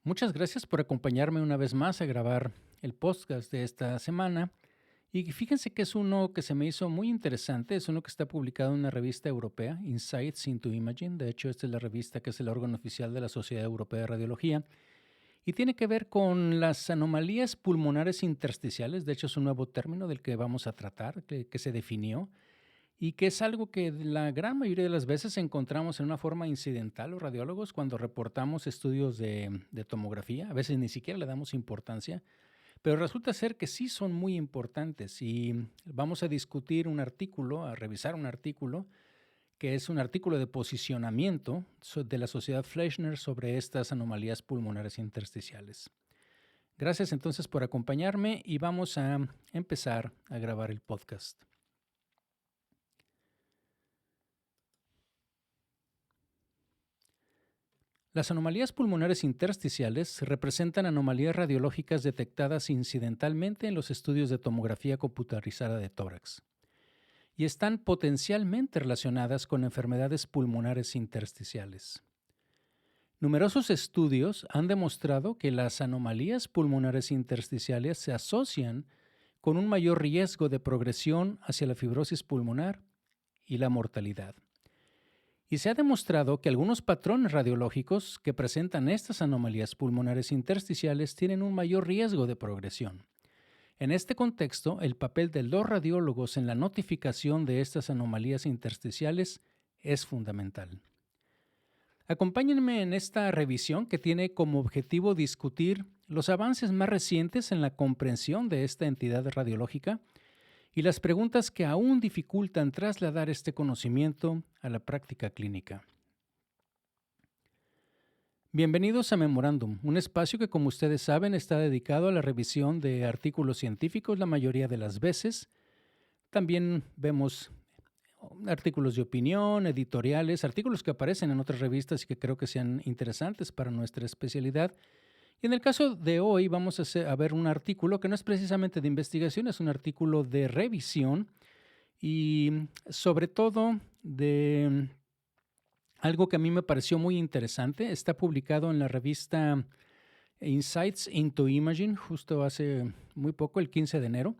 Muchas gracias por acompañarme una vez más a grabar el podcast de esta semana. Y fíjense que es uno que se me hizo muy interesante, es uno que está publicado en una revista europea, Insights into Imaging. De hecho, esta es la revista que es el órgano oficial de la Sociedad Europea de Radiología. Y tiene que ver con las anomalías pulmonares intersticiales. De hecho, es un nuevo término del que vamos a tratar, que se definió y que es algo que la gran mayoría de las veces encontramos en una forma incidental los radiólogos cuando reportamos estudios de tomografía. A veces ni siquiera le damos importancia, pero resulta ser que sí son muy importantes y vamos a discutir un artículo, a revisar un artículo, que es un artículo de posicionamiento de la Sociedad Fleischner sobre estas anomalías pulmonares intersticiales. Gracias entonces por acompañarme y vamos a empezar a grabar el podcast. Las anomalías pulmonares intersticiales representan anomalías radiológicas detectadas incidentalmente en los estudios de tomografía computarizada de tórax y están potencialmente relacionadas con enfermedades pulmonares intersticiales. Numerosos estudios han demostrado que las anomalías pulmonares intersticiales se asocian con un mayor riesgo de progresión hacia la fibrosis pulmonar y la mortalidad. Y se ha demostrado que algunos patrones radiológicos que presentan estas anomalías pulmonares intersticiales tienen un mayor riesgo de progresión. En este contexto, el papel de los radiólogos en la notificación de estas anomalías intersticiales es fundamental. Acompáñenme en esta revisión que tiene como objetivo discutir los avances más recientes en la comprensión de esta entidad radiológica y las preguntas que aún dificultan trasladar este conocimiento a la práctica clínica. Bienvenidos a Memorándum, un espacio que, como ustedes saben, está dedicado a la revisión de artículos científicos la mayoría de las veces. También vemos artículos de opinión, editoriales, artículos que aparecen en otras revistas y que creo que sean interesantes para nuestra especialidad. Y en el caso de hoy vamos a ver un artículo que no es precisamente de investigación, es un artículo de revisión y sobre todo de algo que a mí me pareció muy interesante. Está publicado en la revista Insights into Imaging justo hace muy poco, el 15 de enero.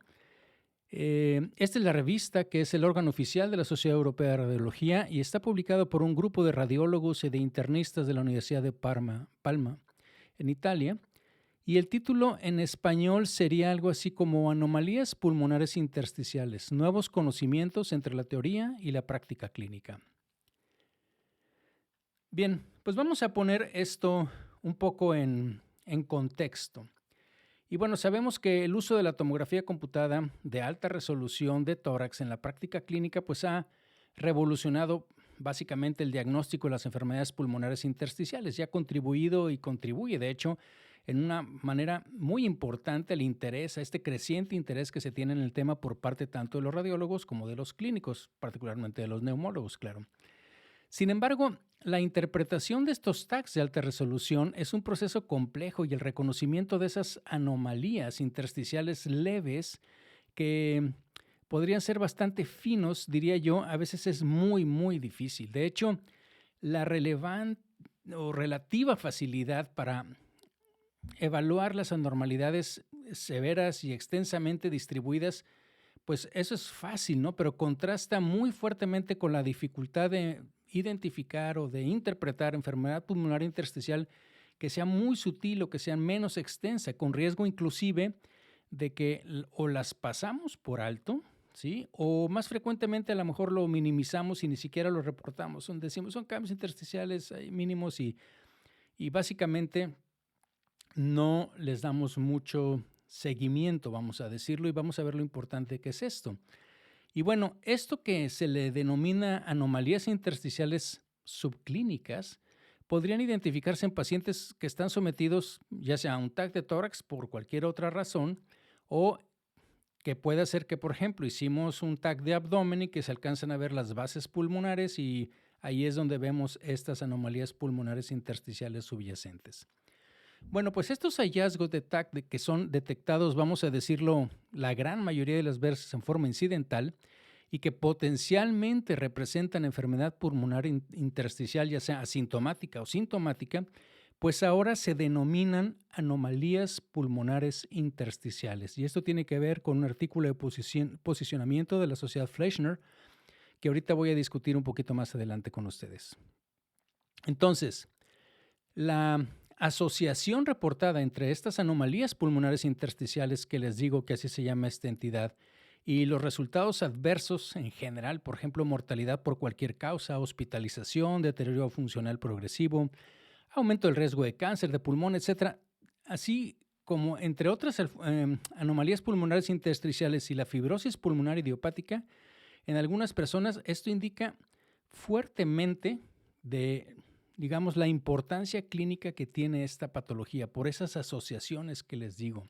Esta es la revista que es el órgano oficial de la Sociedad Europea de Radiología y está publicado por un grupo de radiólogos y de internistas de la Universidad de Palma, en Italia. Y el título en español sería algo así como Anomalías pulmonares intersticiales, nuevos conocimientos entre la teoría y la práctica clínica. Bien, pues vamos a poner esto un poco en contexto. Y bueno, sabemos que el uso de la tomografía computada de alta resolución de tórax en la práctica clínica pues ha revolucionado básicamente el diagnóstico de las enfermedades pulmonares intersticiales y ha contribuido y contribuye, de hecho, en una manera muy importante al interés, a este creciente interés que se tiene en el tema por parte tanto de los radiólogos como de los clínicos, particularmente de los neumólogos, claro. Sin embargo, la interpretación de estos tags de alta resolución es un proceso complejo y el reconocimiento de esas anomalías intersticiales leves que podrían ser bastante finos, diría yo, a veces es muy, muy difícil. De hecho, la relevante o relativa facilidad para evaluar las anormalidades severas y extensamente distribuidas, pues eso es fácil, ¿no? Pero contrasta muy fuertemente con la dificultad de identificar o de interpretar enfermedad pulmonar intersticial que sea muy sutil o que sea menos extensa, con riesgo inclusive de que o las pasamos por alto, ¿sí? O más frecuentemente a lo mejor lo minimizamos y ni siquiera lo reportamos. Decimos, son cambios intersticiales mínimos y básicamente no les damos mucho seguimiento, vamos a decirlo, y vamos a ver lo importante que es esto. Y bueno, esto que se le denomina anomalías intersticiales subclínicas podrían identificarse en pacientes que están sometidos ya sea a un TAC de tórax por cualquier otra razón o que pueda ser que, por ejemplo, hicimos un TAC de abdomen y que se alcanzan a ver las bases pulmonares y ahí es donde vemos estas anomalías pulmonares intersticiales subyacentes. Bueno, pues estos hallazgos de TAC que son detectados, vamos a decirlo, la gran mayoría de las veces en forma incidental y que potencialmente representan enfermedad pulmonar intersticial, ya sea asintomática o sintomática, pues ahora se denominan anomalías pulmonares intersticiales. Y esto tiene que ver con un artículo de posicionamiento de la Sociedad Fleischner, que ahorita voy a discutir un poquito más adelante con ustedes. Entonces, la asociación reportada entre estas anomalías pulmonares intersticiales, que les digo que así se llama esta entidad, y los resultados adversos en general, por ejemplo, mortalidad por cualquier causa, hospitalización, deterioro funcional progresivo, aumento del riesgo de cáncer de pulmón, etcétera, así como entre otras anomalías pulmonares intersticiales y la fibrosis pulmonar idiopática, en algunas personas esto indica fuertemente de, digamos, la importancia clínica que tiene esta patología por esas asociaciones que les digo.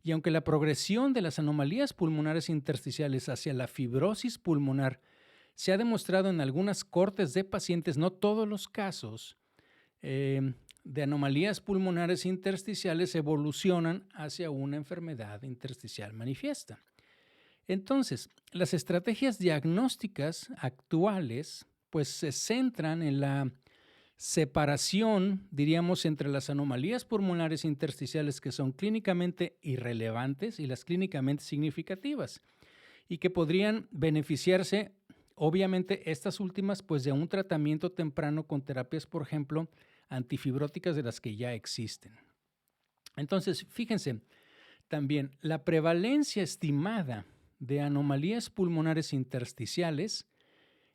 Y aunque la progresión de las anomalías pulmonares intersticiales hacia la fibrosis pulmonar se ha demostrado en algunas cohortes de pacientes, no todos los casos de anomalías pulmonares intersticiales evolucionan hacia una enfermedad intersticial manifiesta. Entonces, las estrategias diagnósticas actuales pues se centran en la separación, diríamos, entre las anomalías pulmonares intersticiales que son clínicamente irrelevantes y las clínicamente significativas y que podrían beneficiarse, obviamente, estas últimas, pues de un tratamiento temprano con terapias, por ejemplo, antifibróticas de las que ya existen. Entonces, fíjense, también la prevalencia estimada de anomalías pulmonares intersticiales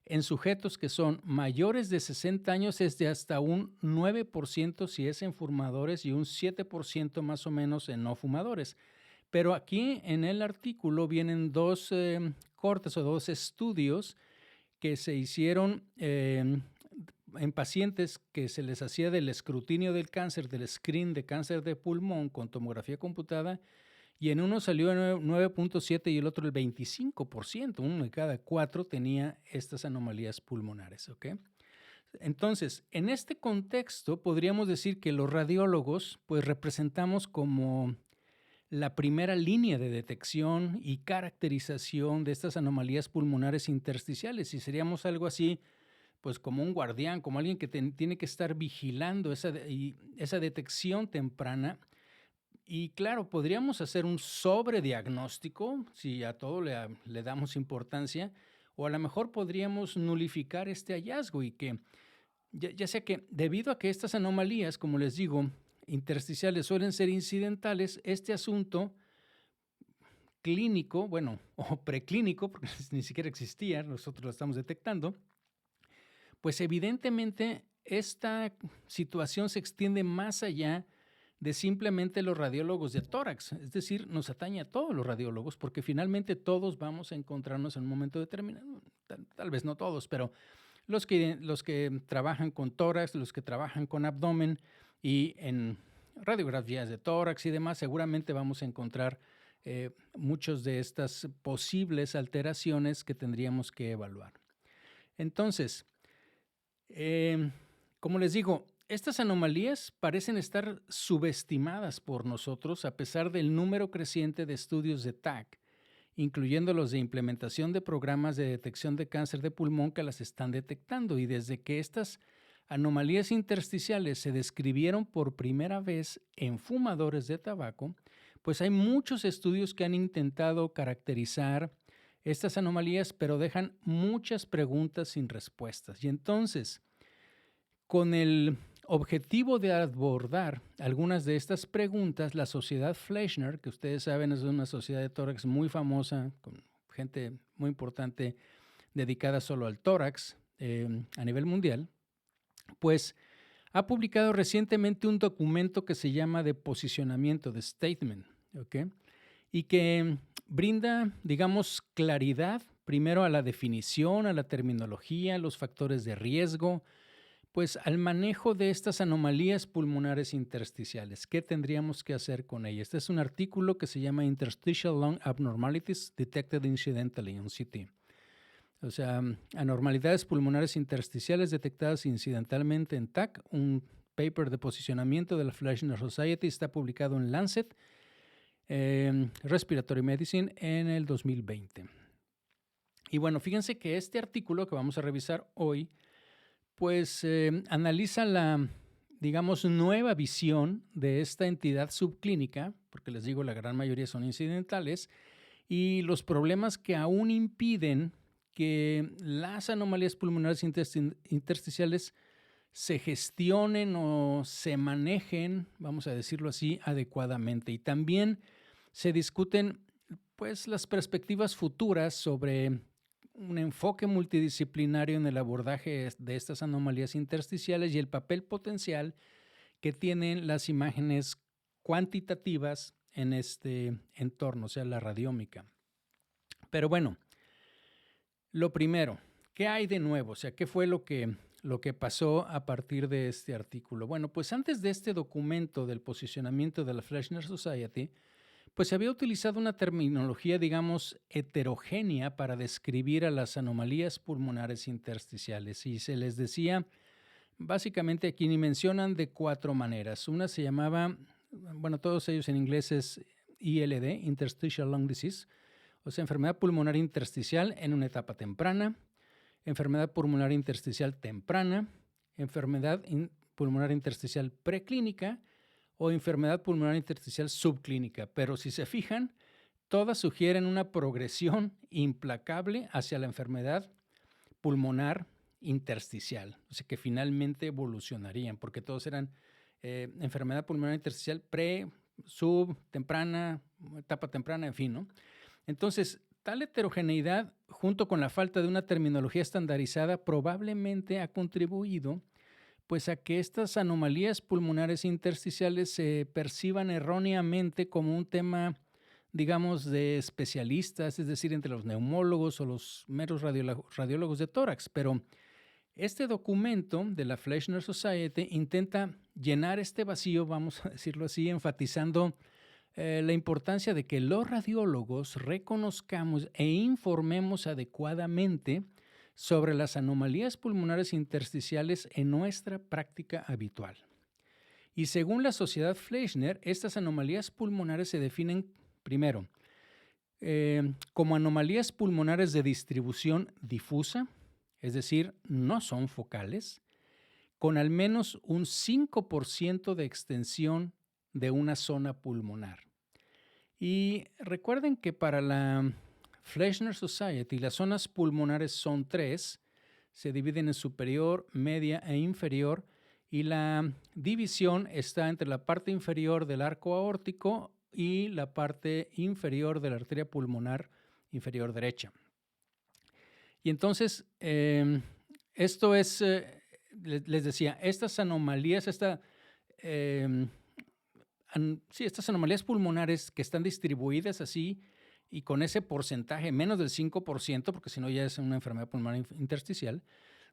en sujetos que son mayores de 60 años es de hasta un 9% si es en fumadores y un 7% más o menos en no fumadores. Pero aquí en el artículo vienen dos cortes o dos estudios que se hicieron en pacientes que se les hacía del escrutinio del cáncer, del screen de cáncer de pulmón con tomografía computada, y en uno salió el 9.7 y el otro el 25%. Uno de cada 4 tenía estas anomalías pulmonares, ¿ok? Entonces, en este contexto podríamos decir que los radiólogos pues representamos como la primera línea de detección y caracterización de estas anomalías pulmonares intersticiales, y seríamos algo así pues como un guardián, como alguien que tiene que estar vigilando esa detección temprana. Y claro, podríamos hacer un sobrediagnóstico, si a todo le damos importancia, o a lo mejor podríamos nulificar este hallazgo y que, ya sea que debido a que estas anomalías, como les digo, intersticiales suelen ser incidentales, este asunto clínico, bueno, o preclínico, porque ni siquiera existía, nosotros lo estamos detectando, pues evidentemente esta situación se extiende más allá de simplemente los radiólogos de tórax, es decir, nos atañe a todos los radiólogos porque finalmente todos vamos a encontrarnos en un momento determinado, tal vez no todos, pero los que trabajan con tórax, los que trabajan con abdomen y en radiografías de tórax y demás, seguramente vamos a encontrar muchas de estas posibles alteraciones que tendríamos que evaluar. Entonces, como les digo, estas anomalías parecen estar subestimadas por nosotros a pesar del número creciente de estudios de TAC, incluyendo los de implementación de programas de detección de cáncer de pulmón que las están detectando. Y desde que estas anomalías intersticiales se describieron por primera vez en fumadores de tabaco, pues hay muchos estudios que han intentado caracterizar estas anomalías, pero dejan muchas preguntas sin respuestas. Y entonces, con el objetivo de abordar algunas de estas preguntas, la Sociedad Fleischner, que ustedes saben es una sociedad de tórax muy famosa, con gente muy importante dedicada solo al tórax a nivel mundial, pues ha publicado recientemente un documento que se llama de posicionamiento, de statement, ¿ok? Y que brinda, digamos, claridad primero a la definición, a la terminología, a los factores de riesgo, pues al manejo de estas anomalías pulmonares intersticiales. ¿Qué tendríamos que hacer con ellas? Este es un artículo que se llama Interstitial Lung Abnormalities Detected Incidentally on CT. O sea, anormalidades pulmonares intersticiales detectadas incidentalmente en TAC. Un paper de posicionamiento de la Fleischner Society está publicado en Lancet Respiratory Medicine en el 2020. Y bueno, fíjense que este artículo que vamos a revisar hoy pues analiza digamos, nueva visión de esta entidad subclínica, porque les digo, la gran mayoría son incidentales, y los problemas que aún impiden que las anomalías pulmonares intersticiales se gestionen o se manejen, vamos a decirlo así, adecuadamente. Y también se discuten, pues, las perspectivas futuras sobre un enfoque multidisciplinario en el abordaje de estas anomalías intersticiales y el papel potencial que tienen las imágenes cuantitativas en este entorno, o sea, la radiómica. Pero bueno, lo primero, ¿qué hay de nuevo? O sea, ¿qué fue lo que pasó a partir de este artículo? Bueno, pues antes de este documento del posicionamiento de la Fleishner Society, pues se había utilizado una terminología, digamos, heterogénea para describir a las anomalías pulmonares intersticiales y se les decía, básicamente aquí ni mencionan de 4 maneras. Una se llamaba, bueno, todos ellos en inglés es ILD, Interstitial Lung Disease, o sea, enfermedad pulmonar intersticial en una etapa temprana, enfermedad pulmonar intersticial temprana, enfermedad pulmonar intersticial preclínica o enfermedad pulmonar intersticial subclínica. Pero si se fijan, todas sugieren una progresión implacable hacia la enfermedad pulmonar intersticial, o sea que finalmente evolucionarían, porque todos eran enfermedad pulmonar intersticial pre, sub, temprana, etapa temprana, en fin, ¿no? Entonces, tal heterogeneidad, junto con la falta de una terminología estandarizada, probablemente ha contribuido pues, a que estas anomalías pulmonares intersticiales se perciban erróneamente como un tema, digamos, de especialistas, es decir, entre los neumólogos o los meros radiólogos de tórax. Pero este documento de la Fleishner Society intenta llenar este vacío, vamos a decirlo así, enfatizando la importancia de que los radiólogos reconozcamos e informemos adecuadamente sobre las anomalías pulmonares intersticiales en nuestra práctica habitual. Y según la Sociedad Fleishner, estas anomalías pulmonares se definen, primero, como anomalías pulmonares de distribución difusa, es decir, no son focales, con al menos un 5% de extensión de una zona pulmonar. Y recuerden que para la Fleishner Society las zonas pulmonares son 3, se dividen en superior, media e inferior, y la división está entre la parte inferior del arco aórtico y la parte inferior de la arteria pulmonar inferior derecha. Y entonces, esto es, les decía, estas anomalías, estas anomalías pulmonares que están distribuidas así y con ese porcentaje, menos del 5%, porque si no ya es una enfermedad pulmonar intersticial,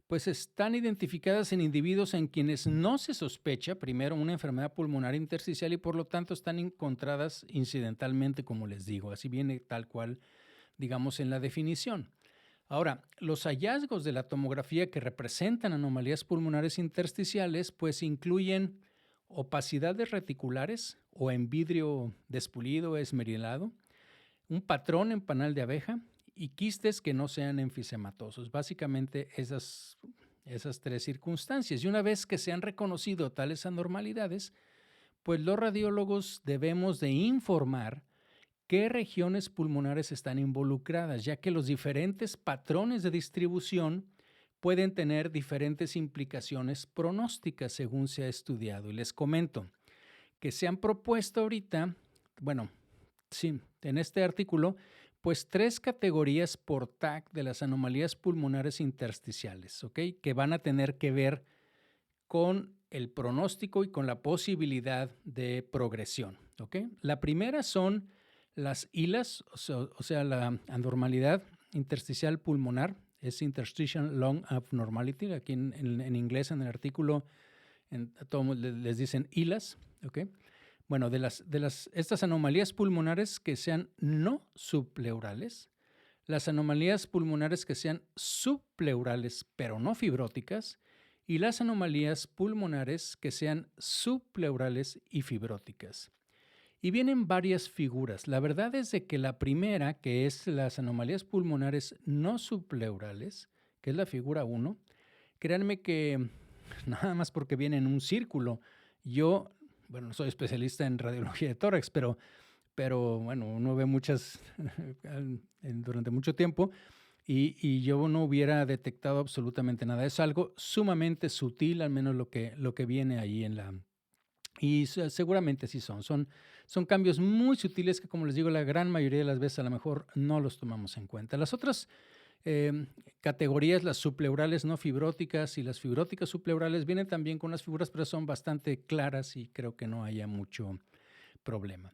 pues están identificadas en individuos en quienes no se sospecha, primero, una enfermedad pulmonar intersticial y por lo tanto están encontradas incidentalmente, como les digo. Así viene tal cual, digamos, en la definición. Ahora, los hallazgos de la tomografía que representan anomalías pulmonares intersticiales, pues incluyen opacidades reticulares o en vidrio despulido, esmerilado, un patrón en panal de abeja y quistes que no sean enfisematosos. Básicamente esas 3 circunstancias. Y una vez que se han reconocido tales anormalidades, pues los radiólogos debemos de informar qué regiones pulmonares están involucradas, ya que los diferentes patrones de distribución pueden tener diferentes implicaciones pronósticas según se ha estudiado. Y les comento que se han propuesto ahorita, bueno, sí, en este artículo, pues 3 categorías por TAC de las anomalías pulmonares intersticiales, ¿ok? Que van a tener que ver con el pronóstico y con la posibilidad de progresión, ¿ok? La primera son las ILAs, o sea, la anormalidad intersticial pulmonar, es Interstitial Lung Abnormality, aquí en inglés en el artículo a todos les dicen ILAs, ¿ok? Bueno, estas anomalías pulmonares que sean no subpleurales, las anomalías pulmonares que sean subpleurales pero no fibróticas y las anomalías pulmonares que sean subpleurales y fibróticas. Y vienen varias figuras. La verdad es de que la primera, que es las anomalías pulmonares no subpleurales, que es la figura 1, créanme que nada más porque viene en un círculo. Yo, bueno, no soy especialista en radiología de tórax, pero bueno, uno ve muchas durante mucho tiempo y yo no hubiera detectado absolutamente nada. Es algo sumamente sutil, al menos lo que viene ahí en la... Y seguramente sí son cambios muy sutiles que, como les digo, la gran mayoría de las veces a lo mejor no los tomamos en cuenta. Las otras categorías, las subpleurales no fibróticas y las fibróticas subpleurales, vienen también con las figuras, pero son bastante claras y creo que no haya mucho problema.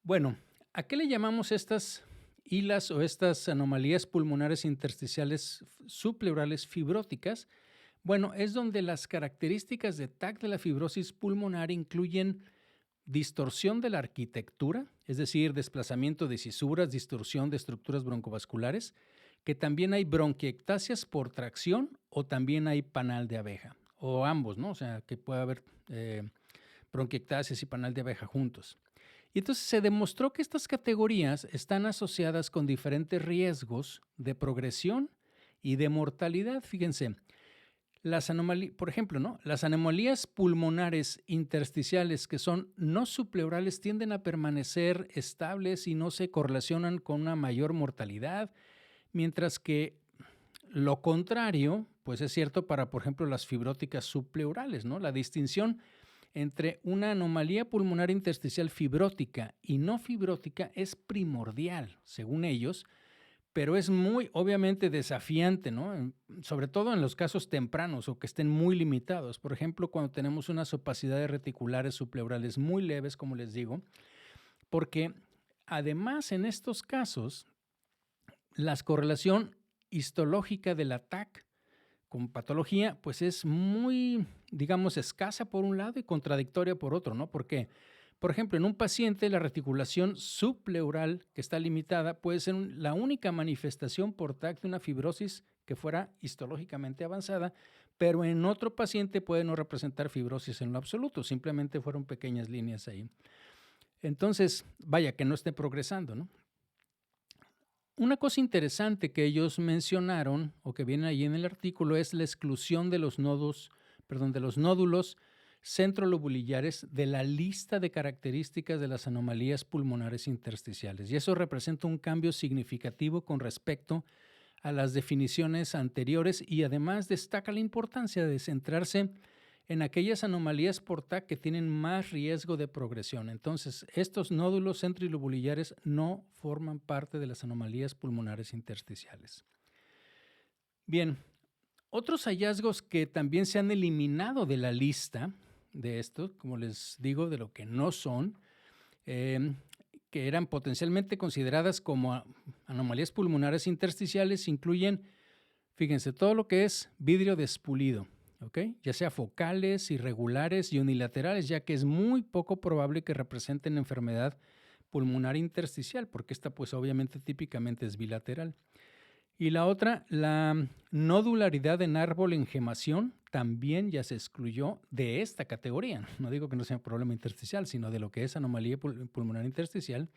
Bueno, ¿a qué le llamamos estas hilas o estas anomalías pulmonares intersticiales subpleurales fibróticas? Bueno, es donde las características de TAC de la fibrosis pulmonar incluyen distorsión de la arquitectura, es decir, desplazamiento de cisuras, distorsión de estructuras broncovasculares, que también hay bronquiectasias por tracción o también hay panal de abeja, o ambos, ¿no? O sea, que puede haber bronquiectasias y panal de abeja juntos. Y entonces se demostró que estas categorías están asociadas con diferentes riesgos de progresión y de mortalidad. Fíjense, por ejemplo, ¿no? Las anomalías pulmonares intersticiales que son no subpleurales tienden a permanecer estables y no se correlacionan con una mayor mortalidad, mientras que lo contrario, pues es cierto para, por ejemplo, las fibróticas subpleurales, ¿no? La distinción entre una anomalía pulmonar intersticial fibrótica y no fibrótica es primordial, según ellos, pero es muy obviamente desafiante, ¿no? Sobre todo en los casos tempranos o que estén muy limitados. Por ejemplo, cuando tenemos unas opacidades reticulares subpleurales muy leves, como les digo, porque además en estos casos la correlación histológica del ataque con patología, pues es muy, digamos, escasa por un lado y contradictoria por otro, ¿no? Porque, por ejemplo, en un paciente la reticulación subpleural que está limitada puede ser la única manifestación por TAC de una fibrosis que fuera histológicamente avanzada, pero en otro paciente puede no representar fibrosis en lo absoluto, simplemente fueron pequeñas líneas ahí. Entonces, vaya, que no esté progresando, ¿no? Una cosa interesante que ellos mencionaron o que viene ahí en el artículo es la exclusión de los nódulos centrolobulillares de la lista de características de las anomalías pulmonares intersticiales. Y eso representa un cambio significativo con respecto a las definiciones anteriores y además destaca la importancia de centrarse en aquellas anomalías por TAC que tienen más riesgo de progresión. Entonces, estos nódulos centrilobulillares no forman parte de las anomalías pulmonares intersticiales. Bien, otros hallazgos que también se han eliminado de la lista de esto, como les digo, de lo que no son, que eran potencialmente consideradas como anomalías pulmonares intersticiales, incluyen, fíjense, todo lo que es vidrio despulido, ¿okay? Ya sea focales, irregulares y unilaterales, ya que es muy poco probable que representen enfermedad pulmonar intersticial, porque esta pues obviamente típicamente es bilateral. Y la otra, la nodularidad en árbol en gemación, también ya se excluyó de esta categoría. No digo que no sea un problema intersticial, sino de lo que es anomalía pulmonar intersticial,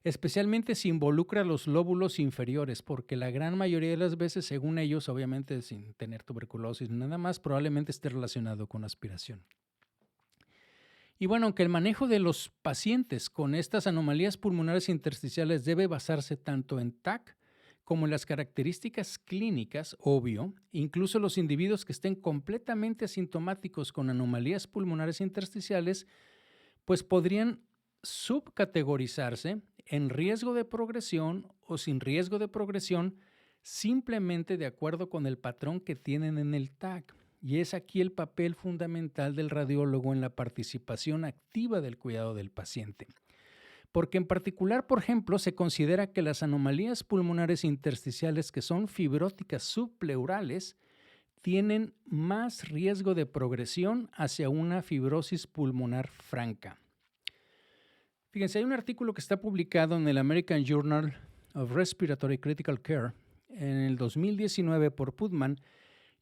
especialmente si involucra los lóbulos inferiores, porque la gran mayoría de las veces, según ellos, obviamente sin tener tuberculosis ni nada más, probablemente esté relacionado con aspiración. Y bueno, aunque el manejo de los pacientes con estas anomalías pulmonares intersticiales debe basarse tanto en TAC como en las características clínicas, obvio, incluso los individuos que estén completamente asintomáticos con anomalías pulmonares intersticiales, pues podrían subcategorizarse en riesgo de progresión o sin riesgo de progresión, simplemente de acuerdo con el patrón que tienen en el TAC. Y es aquí el papel fundamental del radiólogo en la participación activa del cuidado del paciente. Porque en particular, por ejemplo, se considera que las anomalías pulmonares intersticiales que son fibróticas subpleurales tienen más riesgo de progresión hacia una fibrosis pulmonar franca. Fíjense, hay un artículo que está publicado en el American Journal of Respiratory Critical Care en el 2019 por Putman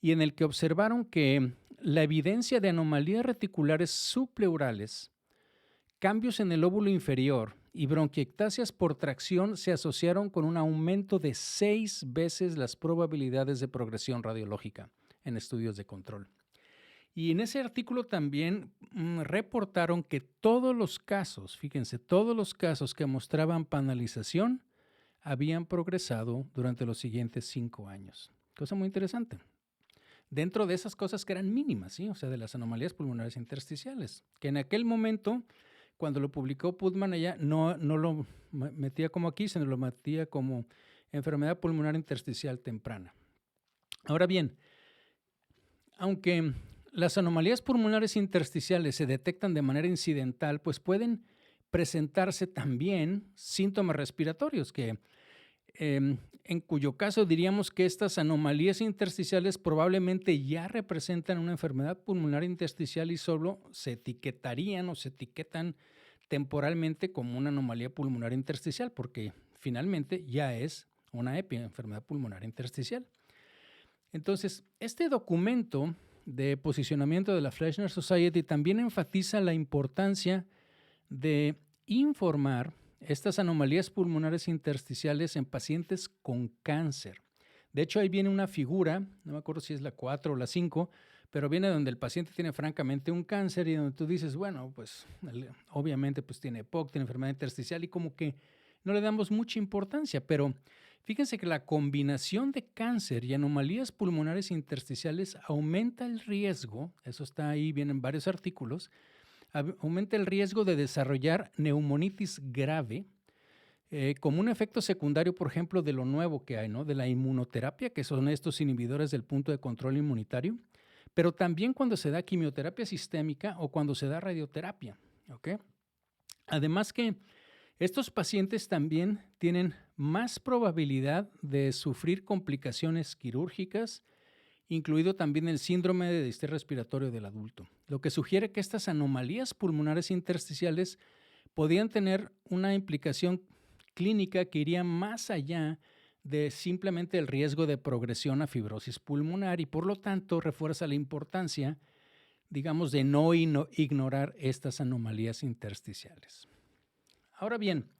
y en el que observaron que la evidencia de anomalías reticulares subpleurales, cambios en el lóbulo inferior y bronquiectasias por tracción se asociaron con un aumento de 6 veces las probabilidades de progresión radiológica en estudios de control. Y en ese artículo también reportaron que todos los casos, fíjense, todos los casos que mostraban panalización habían progresado durante los siguientes 5 años. Cosa muy interesante. Dentro de esas cosas que eran mínimas, ¿sí? O sea, de las anomalías pulmonares intersticiales, que en aquel momento, cuando lo publicó Putman allá, no lo metía como aquí, sino lo metía como enfermedad pulmonar intersticial temprana. Ahora bien, aunque las anomalías pulmonares intersticiales se detectan de manera incidental, pues pueden presentarse también síntomas respiratorios en cuyo caso diríamos que estas anomalías intersticiales probablemente ya representan una enfermedad pulmonar intersticial y solo se etiquetarían o se etiquetan temporalmente como una anomalía pulmonar intersticial, porque finalmente ya es una enfermedad pulmonar intersticial. Entonces, este documento de posicionamiento de la Fleischner Society también enfatiza la importancia de informar estas anomalías pulmonares intersticiales en pacientes con cáncer. De hecho, ahí viene una figura, no me acuerdo si es la 4 o la 5, pero viene donde el paciente tiene francamente un cáncer y donde tú dices, bueno, pues obviamente pues tiene EPOC, tiene enfermedad intersticial y como que no le damos mucha importancia, pero fíjense que la combinación de cáncer y anomalías pulmonares intersticiales aumenta el riesgo, eso está ahí, vienen varios artículos, aumenta el riesgo de desarrollar neumonitis grave como un efecto secundario, por ejemplo, de lo nuevo que hay, ¿no? De la inmunoterapia, que son estos inhibidores del punto de control inmunitario, pero también cuando se da quimioterapia sistémica o cuando se da radioterapia, ¿ok? Además que estos pacientes también tienen más probabilidad de sufrir complicaciones quirúrgicas, incluido también el síndrome de distrés respiratorio del adulto, lo que sugiere que estas anomalías pulmonares intersticiales podían tener una implicación clínica que iría más allá de simplemente el riesgo de progresión a fibrosis pulmonar y por lo tanto refuerza la importancia, digamos, de no ignorar estas anomalías intersticiales. Ahora bien,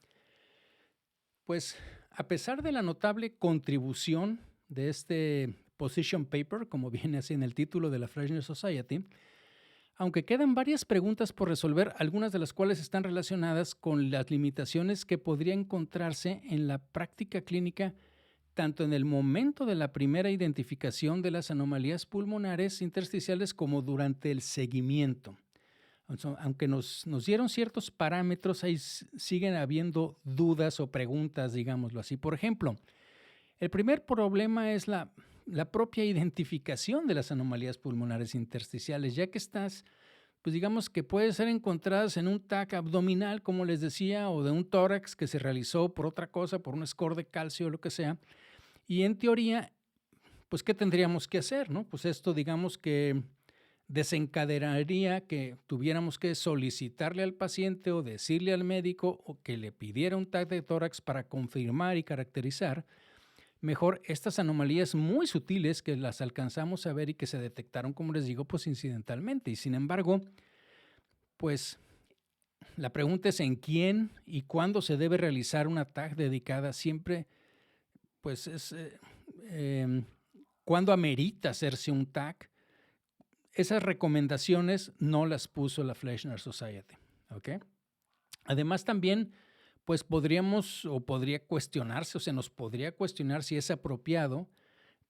pues a pesar de la notable contribución de este position paper, como viene así en el título de la Fleischner Society, aunque quedan varias preguntas por resolver, algunas de las cuales están relacionadas con las limitaciones que podría encontrarse en la práctica clínica, tanto en el momento de la primera identificación de las anomalías pulmonares intersticiales como durante el seguimiento. Aunque nos dieron ciertos parámetros, ahí siguen habiendo dudas o preguntas, digámoslo así. Por ejemplo, el primer problema es la propia identificación de las anomalías pulmonares intersticiales, ya que estas, pues digamos que pueden ser encontradas en un TAC abdominal, como les decía, o de un tórax que se realizó por otra cosa, por un score de calcio o lo que sea. Y en teoría, pues, ¿qué tendríamos que hacer, no? Pues esto, digamos que desencadenaría que tuviéramos que solicitarle al paciente o decirle al médico o que le pidiera un TAC de tórax para confirmar y caracterizar mejor estas anomalías muy sutiles que las alcanzamos a ver y que se detectaron, como les digo, pues incidentalmente. Y sin embargo, pues la pregunta es en quién y cuándo se debe realizar una TAC dedicada. Siempre, pues es cuándo amerita hacerse un TAC. Esas recomendaciones no las puso la Fleischner Society, ¿ok? Además también, pues podría cuestionarse, o se nos podría cuestionar si es apropiado,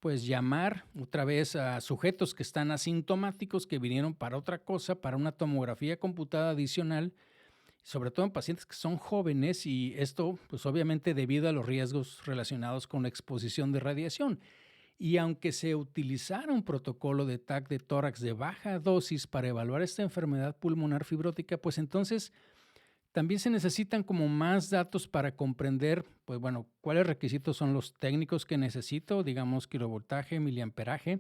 pues llamar otra vez a sujetos que están asintomáticos, que vinieron para otra cosa, para una tomografía computada adicional, sobre todo en pacientes que son jóvenes y esto, pues obviamente debido a los riesgos relacionados con la exposición de radiación. Y aunque se utilizara un protocolo de TAC de tórax de baja dosis para evaluar esta enfermedad pulmonar fibrótica, pues entonces también se necesitan como más datos para comprender, pues bueno, cuáles requisitos son los técnicos que necesito, digamos kilovoltaje, miliamperaje,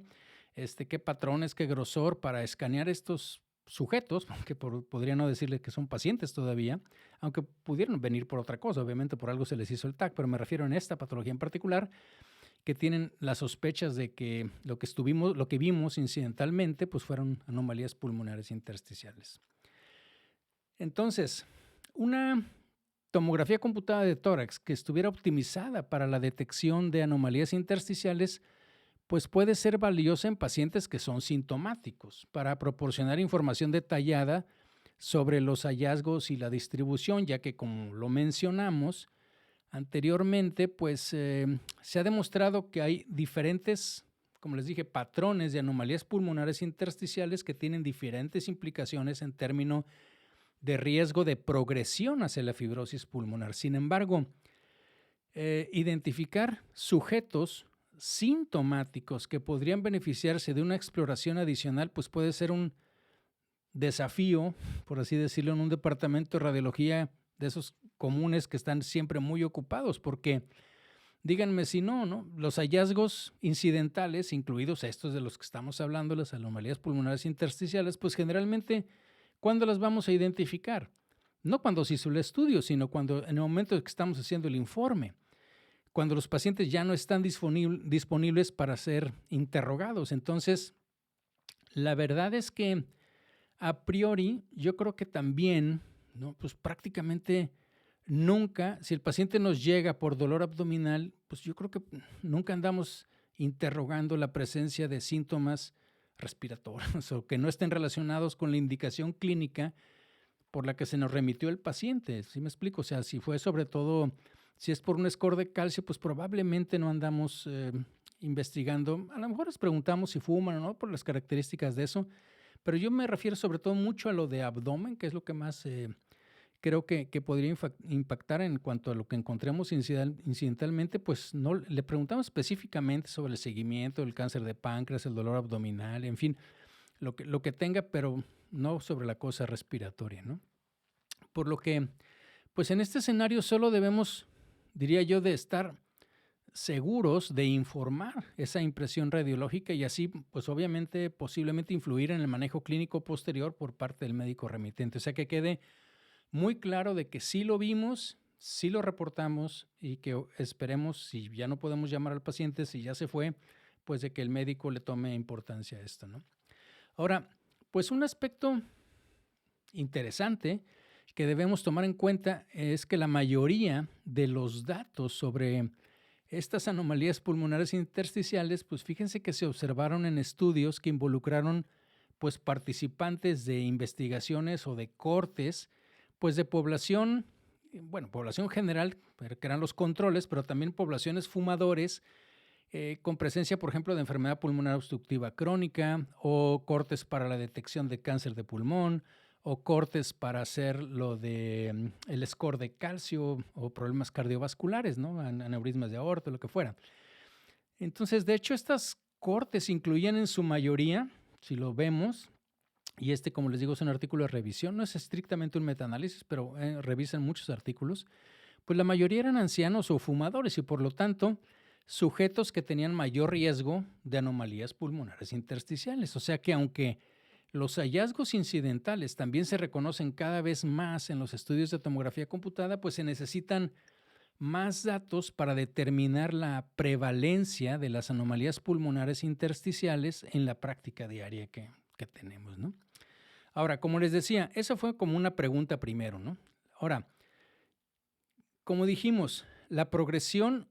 qué patrones, qué grosor para escanear estos sujetos, que podría no decirle que son pacientes todavía, aunque pudieron venir por otra cosa, obviamente por algo se les hizo el TAC, pero me refiero en esta patología en particular, que tienen las sospechas de que lo que vimos incidentalmente, pues fueron anomalías pulmonares intersticiales. Entonces, una tomografía computada de tórax que estuviera optimizada para la detección de anomalías intersticiales pues puede ser valiosa en pacientes que son sintomáticos para proporcionar información detallada sobre los hallazgos y la distribución, ya que como lo mencionamos anteriormente, pues se ha demostrado que hay diferentes, como les dije, patrones de anomalías pulmonares intersticiales que tienen diferentes implicaciones en términos de riesgo de progresión hacia la fibrosis pulmonar. Sin embargo, identificar sujetos sintomáticos que podrían beneficiarse de una exploración adicional, pues puede ser un desafío, por así decirlo, en un departamento de radiología de esos comunes que están siempre muy ocupados, porque díganme si no, los hallazgos incidentales, incluidos estos de los que estamos hablando, las anomalías pulmonares intersticiales, pues generalmente, ¿cuándo las vamos a identificar? No cuando se hizo el estudio, sino cuando en el momento en que estamos haciendo el informe, cuando los pacientes ya no están disponibles para ser interrogados. Entonces, la verdad es que a priori yo creo que también, ¿no? Pues prácticamente nunca, si el paciente nos llega por dolor abdominal, pues yo creo que nunca andamos interrogando la presencia de síntomas respiratorios o que no estén relacionados con la indicación clínica por la que se nos remitió el paciente. ¿Sí me explico? O sea, si fue sobre todo, si es por un score de calcio, pues probablemente no andamos investigando. A lo mejor les preguntamos si fuman o no por las características de eso, pero yo me refiero sobre todo mucho a lo de abdomen, que es lo que más creo que podría impactar en cuanto a lo que encontremos incidentalmente. Pues no le preguntamos específicamente sobre el seguimiento del cáncer de páncreas, el dolor abdominal, en fin, lo que tenga, pero no sobre la cosa respiratoria, ¿no? Por lo que, pues en este escenario solo debemos, diría yo, de estar seguros de informar esa impresión radiológica y así, pues obviamente, posiblemente influir en el manejo clínico posterior por parte del médico remitente. O sea, que quede muy claro de que sí lo vimos, sí lo reportamos y que esperemos, si ya no podemos llamar al paciente, si ya se fue, pues de que el médico le tome importancia a esto, ¿no? Ahora, pues un aspecto interesante que debemos tomar en cuenta es que la mayoría de los datos sobre estas anomalías pulmonares intersticiales, pues fíjense que se observaron en estudios que involucraron pues participantes de investigaciones o de cortes, pues de población, bueno, población general, que eran los controles, pero también poblaciones fumadores, con presencia, por ejemplo, de enfermedad pulmonar obstructiva crónica o cortes para la detección de cáncer de pulmón o cortes para hacer lo de el score de calcio o problemas cardiovasculares, ¿no? Aneurismas de aorta, lo que fuera. Entonces, de hecho, estas cortes incluían en su mayoría, si lo vemos, y como les digo, es un artículo de revisión, no es estrictamente un metaanálisis, pero revisan muchos artículos, pues la mayoría eran ancianos o fumadores y por lo tanto sujetos que tenían mayor riesgo de anomalías pulmonares intersticiales. O sea que aunque los hallazgos incidentales también se reconocen cada vez más en los estudios de tomografía computada, pues se necesitan más datos para determinar la prevalencia de las anomalías pulmonares intersticiales en la práctica diaria que tenemos, ¿no? Ahora, como les decía, eso fue como una pregunta primero, ¿no? Ahora, como dijimos, la progresión,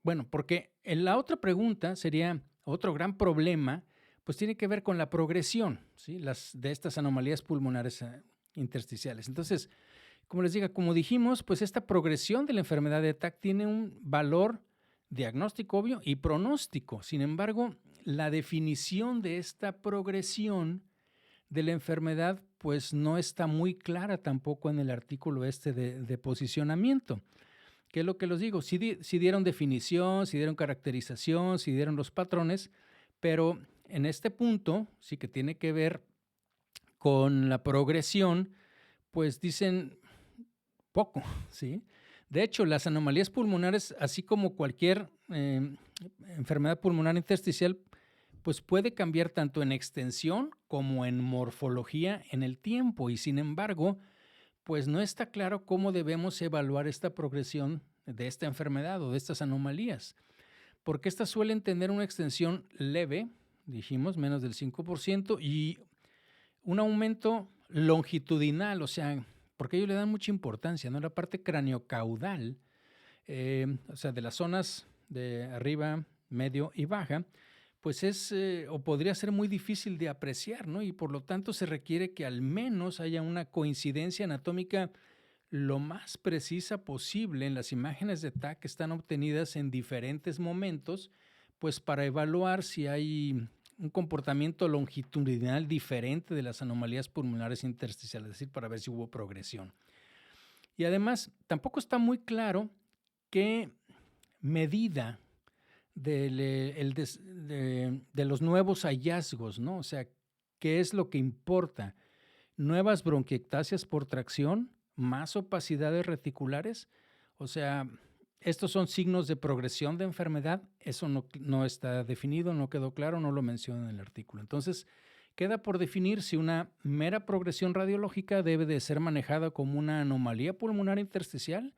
bueno, porque en la otra pregunta sería otro gran problema, pues tiene que ver con la progresión, ¿sí? De estas anomalías pulmonares intersticiales. Entonces, como les digo, como dijimos, pues esta progresión de la enfermedad de TAC tiene un valor diagnóstico obvio y pronóstico. Sin embargo, la definición de esta progresión de la enfermedad pues no está muy clara tampoco en el artículo de posicionamiento. ¿Qué es lo que les digo? Sí dieron definición, sí dieron caracterización, sí dieron los patrones, pero en este punto, sí que tiene que ver con la progresión, pues dicen poco, ¿sí? De hecho, las anomalías pulmonares, así como cualquier enfermedad pulmonar intersticial, pues puede cambiar tanto en extensión como en morfología en el tiempo y sin embargo, pues no está claro cómo debemos evaluar esta progresión de esta enfermedad o de estas anomalías, porque estas suelen tener una extensión leve, dijimos, menos del 5%, y un aumento longitudinal, o sea, porque ellos le dan mucha importancia, ¿no? La parte craniocaudal, o sea, de las zonas de arriba medio y baja, pues es o podría ser muy difícil de apreciar, ¿no? Y por lo tanto se requiere que al menos haya una coincidencia anatómica lo más precisa posible en las imágenes de TAC que están obtenidas en diferentes momentos, pues para evaluar si hay un comportamiento longitudinal diferente de las anomalías pulmonares intersticiales, es decir, para ver si hubo progresión. Y además, tampoco está muy claro qué medida de los nuevos hallazgos, ¿no? O sea, ¿qué es lo que importa? ¿Nuevas bronquiectasias por tracción? ¿Más opacidades reticulares? O sea, estos son signos de progresión de enfermedad. Eso no está definido, no quedó claro, no lo menciona en el artículo. Entonces, queda por definir si una mera progresión radiológica debe de ser manejada como una anomalía pulmonar intersticial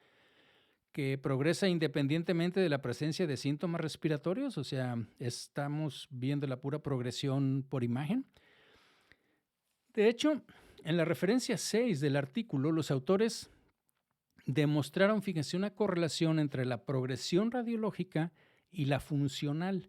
que progresa independientemente de la presencia de síntomas respiratorios, o sea, estamos viendo la pura progresión por imagen. De hecho, en la referencia 6 del artículo, los autores demostraron, fíjense, una correlación entre la progresión radiológica y la funcional,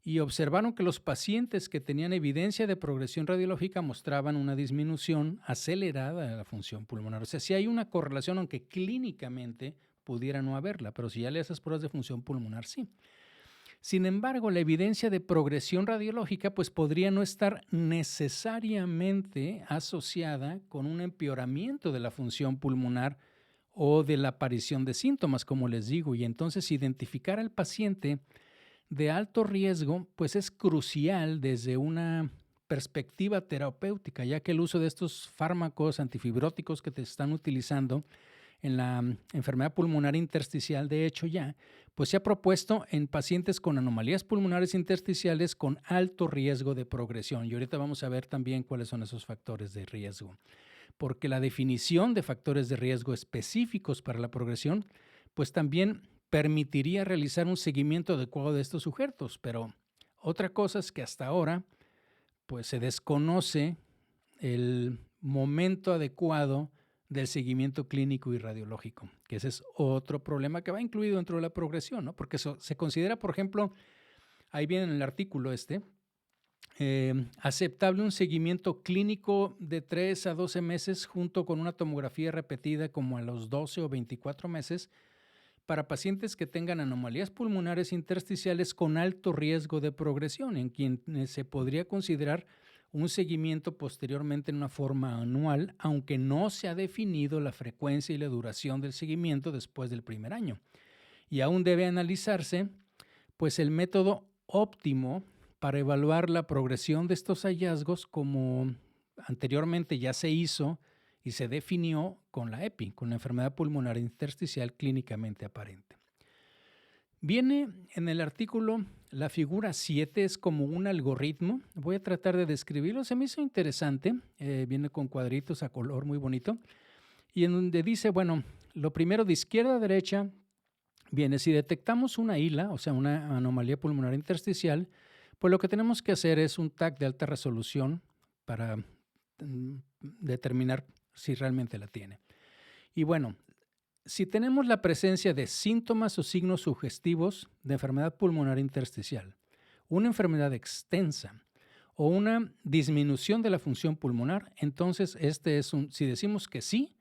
y observaron que los pacientes que tenían evidencia de progresión radiológica mostraban una disminución acelerada de la función pulmonar. O sea, sí hay una correlación, aunque clínicamente pudiera no haberla, pero si ya le haces pruebas de función pulmonar, sí. Sin embargo, la evidencia de progresión radiológica pues podría no estar necesariamente asociada con un empeoramiento de la función pulmonar o de la aparición de síntomas, como les digo, y entonces identificar al paciente de alto riesgo pues es crucial desde una perspectiva terapéutica, ya que el uso de estos fármacos antifibróticos que te están utilizando en la enfermedad pulmonar intersticial, de hecho ya, pues se ha propuesto en pacientes con anomalías pulmonares intersticiales con alto riesgo de progresión. Y ahorita vamos a ver también cuáles son esos factores de riesgo. Porque la definición de factores de riesgo específicos para la progresión, pues también permitiría realizar un seguimiento adecuado de estos sujetos. Pero otra cosa es que hasta ahora, pues se desconoce el momento adecuado del seguimiento clínico y radiológico, que ese es otro problema que va incluido dentro de la progresión, ¿no? Porque eso se considera, por ejemplo, ahí viene en el artículo aceptable un seguimiento clínico de 3 a 12 meses junto con una tomografía repetida como a los 12 o 24 meses para pacientes que tengan anomalías pulmonares intersticiales con alto riesgo de progresión, en quienes se podría considerar un seguimiento posteriormente en una forma anual, aunque no se ha definido la frecuencia y la duración del seguimiento después del primer año. Y aún debe analizarse, pues, el método óptimo para evaluar la progresión de estos hallazgos, como anteriormente ya se hizo y se definió con la EPI, con la enfermedad pulmonar intersticial clínicamente aparente. Viene en el artículo, la figura 7 es como un algoritmo. Voy a tratar de describirlo. Se me hizo interesante. Viene con cuadritos a color muy bonito. Y en donde dice, bueno, lo primero de izquierda a derecha viene, si detectamos una ILA, o sea, una anomalía pulmonar intersticial, pues lo que tenemos que hacer es un TAC de alta resolución para determinar si realmente la tiene. Y bueno, si tenemos la presencia de síntomas o signos sugestivos de enfermedad pulmonar intersticial, una enfermedad extensa o una disminución de la función pulmonar, entonces si decimos que sí,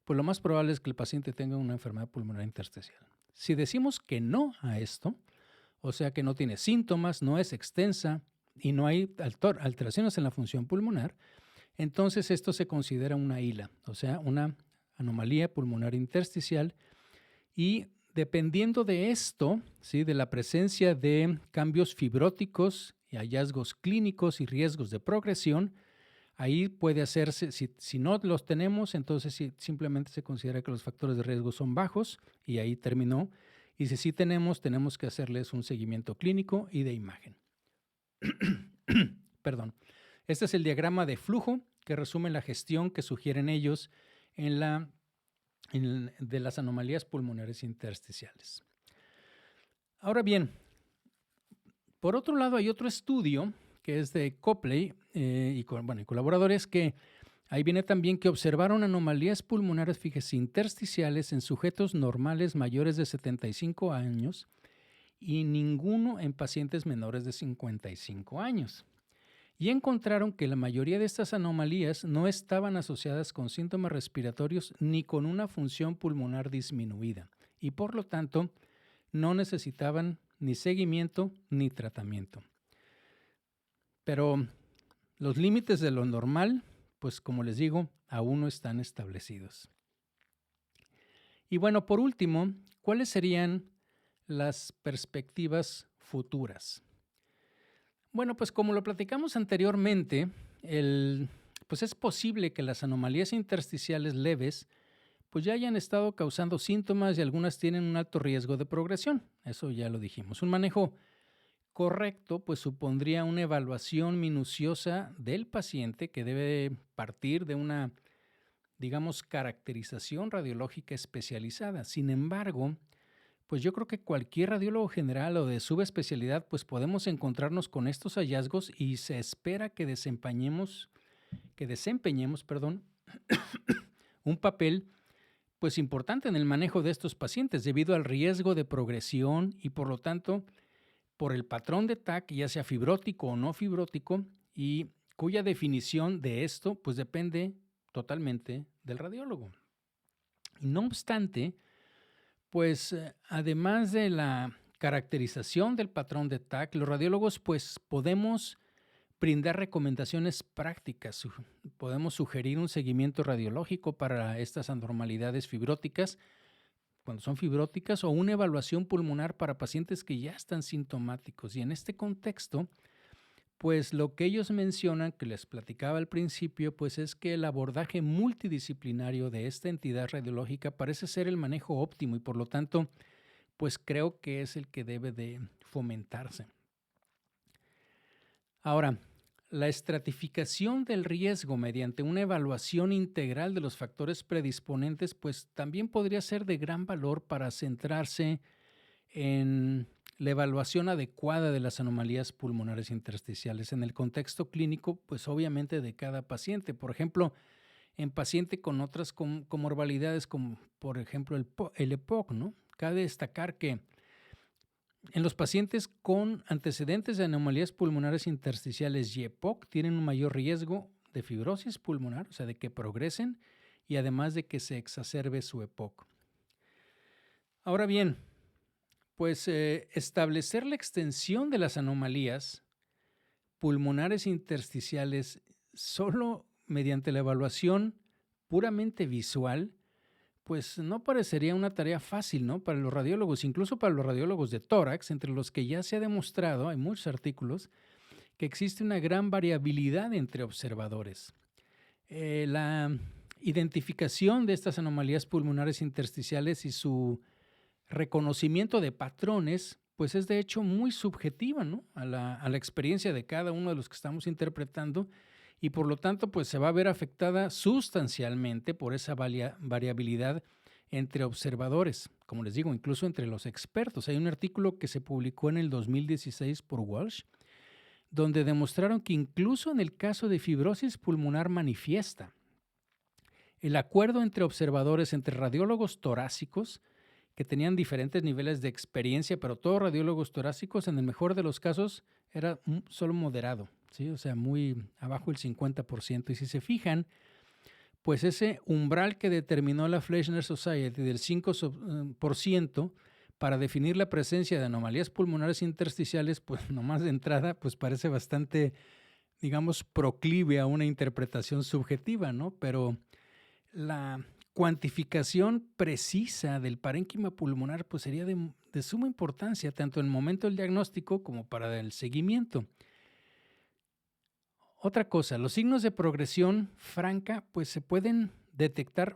pues lo más probable es que el paciente tenga una enfermedad pulmonar intersticial. Si decimos que no a esto, o sea que no tiene síntomas, no es extensa y no hay alteraciones en la función pulmonar, entonces esto se considera una ILA, o sea, una anomalía pulmonar intersticial, y dependiendo de esto, ¿sí?, de la presencia de cambios fibróticos y hallazgos clínicos y riesgos de progresión, ahí puede hacerse, si no los tenemos, entonces simplemente se considera que los factores de riesgo son bajos y ahí terminó. Y si sí tenemos que hacerles un seguimiento clínico y de imagen. Perdón. Este es el diagrama de flujo que resume la gestión que sugieren ellos de las anomalías pulmonares intersticiales. Ahora bien, por otro lado hay otro estudio que es de Copley y colaboradores, que ahí viene también, que observaron anomalías pulmonares, fíjese, intersticiales en sujetos normales mayores de 75 años y ninguno en pacientes menores de 55 años. Y encontraron que la mayoría de estas anomalías no estaban asociadas con síntomas respiratorios ni con una función pulmonar disminuida, y por lo tanto no necesitaban ni seguimiento ni tratamiento. Pero los límites de lo normal, pues como les digo, aún no están establecidos. Y bueno, por último, ¿cuáles serían las perspectivas futuras? Bueno, pues como lo platicamos anteriormente, pues es posible que las anomalías intersticiales leves pues ya hayan estado causando síntomas y algunas tienen un alto riesgo de progresión. Eso ya lo dijimos. Un manejo correcto pues supondría una evaluación minuciosa del paciente que debe partir de una, digamos, caracterización radiológica especializada. Sin embargo, pues yo creo que cualquier radiólogo general o de subespecialidad, pues podemos encontrarnos con estos hallazgos y se espera que desempeñemos, perdón, un papel pues importante en el manejo de estos pacientes debido al riesgo de progresión y por lo tanto por el patrón de TAC, ya sea fibrótico o no fibrótico, y cuya definición de esto pues depende totalmente del radiólogo. No obstante, pues además de la caracterización del patrón de TAC, los radiólogos pues podemos brindar recomendaciones prácticas. Podemos sugerir un seguimiento radiológico para estas anormalidades fibróticas, cuando son fibróticas, o una evaluación pulmonar para pacientes que ya están sintomáticos. Y en este contexto, pues lo que ellos mencionan, que les platicaba al principio, pues es que el abordaje multidisciplinario de esta entidad radiológica parece ser el manejo óptimo y por lo tanto, pues creo que es el que debe de fomentarse. Ahora, la estratificación del riesgo mediante una evaluación integral de los factores predisponentes, pues también podría ser de gran valor para centrarse en la evaluación adecuada de las anomalías pulmonares intersticiales en el contexto clínico, pues obviamente de cada paciente. Por ejemplo, en paciente con otras comorbilidades como por ejemplo el EPOC, ¿no? Cabe destacar que en los pacientes con antecedentes de anomalías pulmonares intersticiales y EPOC tienen un mayor riesgo de fibrosis pulmonar, o sea, de que progresen y además de que se exacerbe su EPOC. Ahora bien, pues establecer la extensión de las anomalías pulmonares intersticiales solo mediante la evaluación puramente visual, pues no parecería una tarea fácil, ¿no? Para los radiólogos, incluso para los radiólogos de tórax, entre los que ya se ha demostrado, hay muchos artículos, que existe una gran variabilidad entre observadores. La identificación de estas anomalías pulmonares intersticiales y su reconocimiento de patrones, pues es de hecho muy subjetiva, ¿no? a la experiencia de cada uno de los que estamos interpretando y por lo tanto pues se va a ver afectada sustancialmente por esa variabilidad entre observadores, como les digo, incluso entre los expertos. Hay un artículo que se publicó en el 2016 por Walsh, donde demostraron que incluso en el caso de fibrosis pulmonar manifiesta, el acuerdo entre observadores, entre radiólogos torácicos, que tenían diferentes niveles de experiencia, pero todos radiólogos torácicos, en el mejor de los casos, era solo moderado, ¿sí? O sea, muy abajo del 50%. Y si se fijan, pues ese umbral que determinó la Fleischner Society del 5% para definir la presencia de anomalías pulmonares intersticiales, pues nomás de entrada, pues parece bastante, digamos, proclive a una interpretación subjetiva, ¿no? Pero la cuantificación precisa del parénquima pulmonar pues sería de suma importancia tanto en el momento del diagnóstico como para el seguimiento. Otra cosa, los signos de progresión franca pues se pueden detectar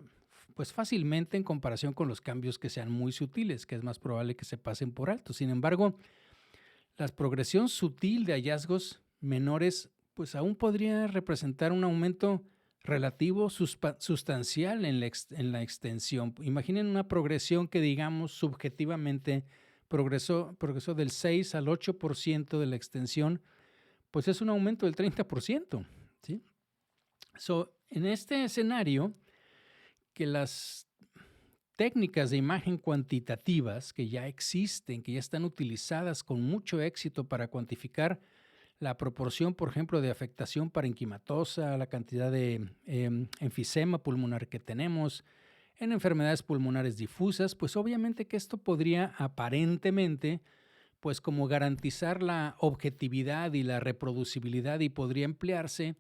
pues fácilmente en comparación con los cambios que sean muy sutiles, que es más probable que se pasen por alto. Sin embargo, la progresión sutil de hallazgos menores pues aún podría representar un aumento relativo sustancial en la extensión. Imaginen una progresión que, digamos, subjetivamente progresó del 6 al 8% de la extensión, pues es un aumento del 30%, ¿sí? En este escenario, que las técnicas de imagen cuantitativas que ya existen, que ya están utilizadas con mucho éxito para cuantificar la proporción, por ejemplo, de afectación parenquimatosa, la cantidad de enfisema pulmonar que tenemos en enfermedades pulmonares difusas, pues obviamente que esto podría aparentemente, pues como garantizar la objetividad y la reproducibilidad y podría emplearse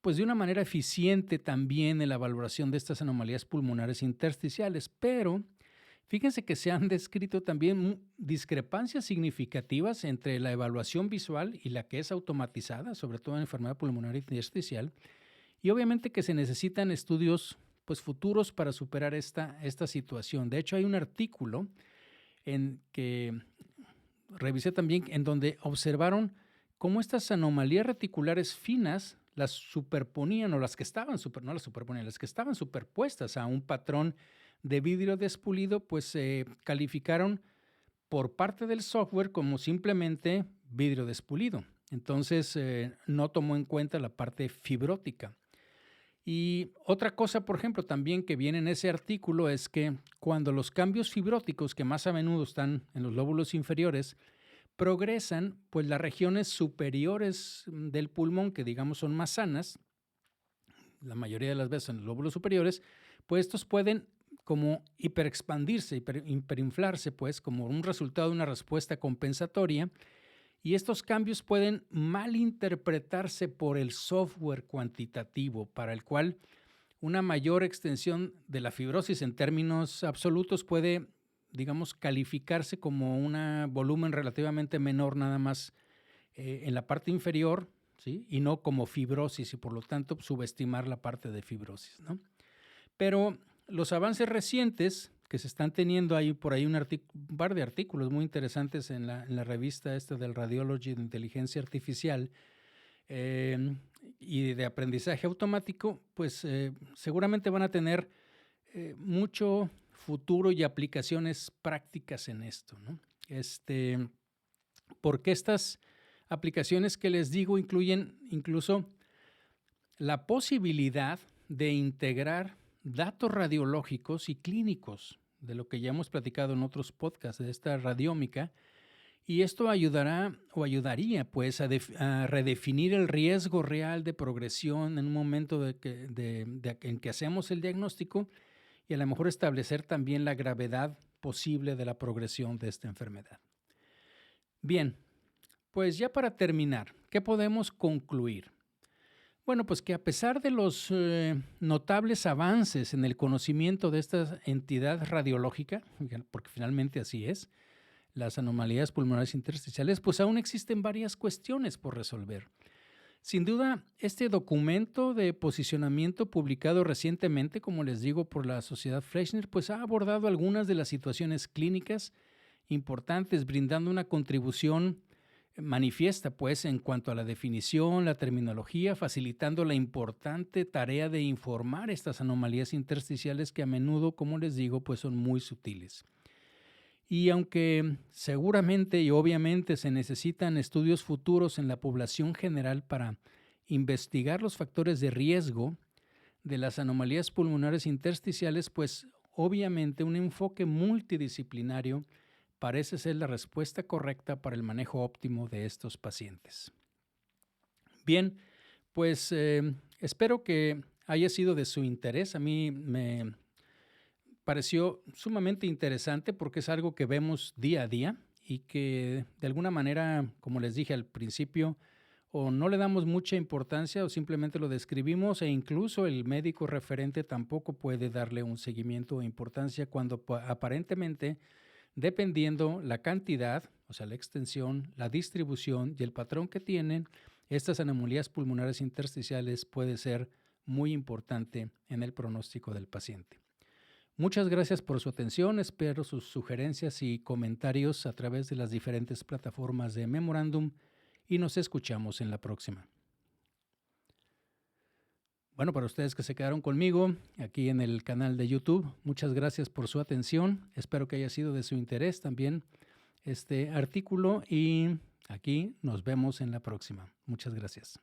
pues de una manera eficiente también en la valoración de estas anomalías pulmonares intersticiales, pero fíjense que se han descrito también discrepancias significativas entre la evaluación visual y la que es automatizada, sobre todo en enfermedad pulmonar intersticial, y obviamente que se necesitan estudios pues, futuros para superar esta situación. De hecho, hay un artículo en que revisé también en donde observaron cómo estas anomalías reticulares finas las superponían o las que estaban no las superponían, las que estaban superpuestas a un patrón de vidrio despulido, pues se calificaron por parte del software como simplemente vidrio despulido. Entonces no tomó en cuenta la parte fibrótica. Y otra cosa, por ejemplo, también que viene en ese artículo es que cuando los cambios fibróticos, que más a menudo están en los lóbulos inferiores, progresan, pues las regiones superiores del pulmón, que digamos son más sanas, la mayoría de las veces en los lóbulos superiores, pues estos pueden como hiperexpandirse, hiperinflarse, pues como un resultado de una respuesta compensatoria, y estos cambios pueden malinterpretarse por el software cuantitativo, para el cual una mayor extensión de la fibrosis en términos absolutos puede, digamos, calificarse como un volumen relativamente menor nada más en la parte inferior, ¿sí? Y no como fibrosis y por lo tanto subestimar la parte de fibrosis, ¿no? Pero los avances recientes que se están teniendo, hay por ahí un par de artículos muy interesantes en la revista del Radiology de inteligencia artificial y de aprendizaje automático, pues seguramente van a tener mucho futuro y aplicaciones prácticas en esto, ¿no? Porque estas aplicaciones que les digo incluyen incluso la posibilidad de integrar datos radiológicos y clínicos, de lo que ya hemos platicado en otros podcasts de esta radiómica, y esto ayudará o ayudaría pues a redefinir el riesgo real de progresión en un momento en que hacemos el diagnóstico y a lo mejor establecer también la gravedad posible de la progresión de esta enfermedad. Bien, pues ya para terminar, ¿qué podemos concluir? Bueno, pues que a pesar de los notables avances en el conocimiento de esta entidad radiológica, porque finalmente así es, las anomalías pulmonares intersticiales, pues aún existen varias cuestiones por resolver. Sin duda, este documento de posicionamiento publicado recientemente, como les digo, por la Sociedad Fleischner, pues ha abordado algunas de las situaciones clínicas importantes, brindando una contribución manifiesta, pues, en cuanto a la definición, la terminología, facilitando la importante tarea de informar estas anomalías intersticiales que a menudo, como les digo, pues son muy sutiles. Y aunque seguramente y obviamente se necesitan estudios futuros en la población general para investigar los factores de riesgo de las anomalías pulmonares intersticiales, pues obviamente un enfoque multidisciplinario parece ser la respuesta correcta para el manejo óptimo de estos pacientes. Bien, pues espero que haya sido de su interés. A mí me pareció sumamente interesante porque es algo que vemos día a día y que de alguna manera, como les dije al principio, o no le damos mucha importancia o simplemente lo describimos e incluso el médico referente tampoco puede darle un seguimiento o importancia cuando aparentemente, dependiendo la cantidad, o sea, la extensión, la distribución y el patrón que tienen, estas anomalías pulmonares intersticiales puede ser muy importante en el pronóstico del paciente. Muchas gracias por su atención, espero sus sugerencias y comentarios a través de las diferentes plataformas de Memorándum y nos escuchamos en la próxima. Bueno, para ustedes que se quedaron conmigo aquí en el canal de YouTube, muchas gracias por su atención. Espero que haya sido de su interés también este artículo y aquí nos vemos en la próxima. Muchas gracias.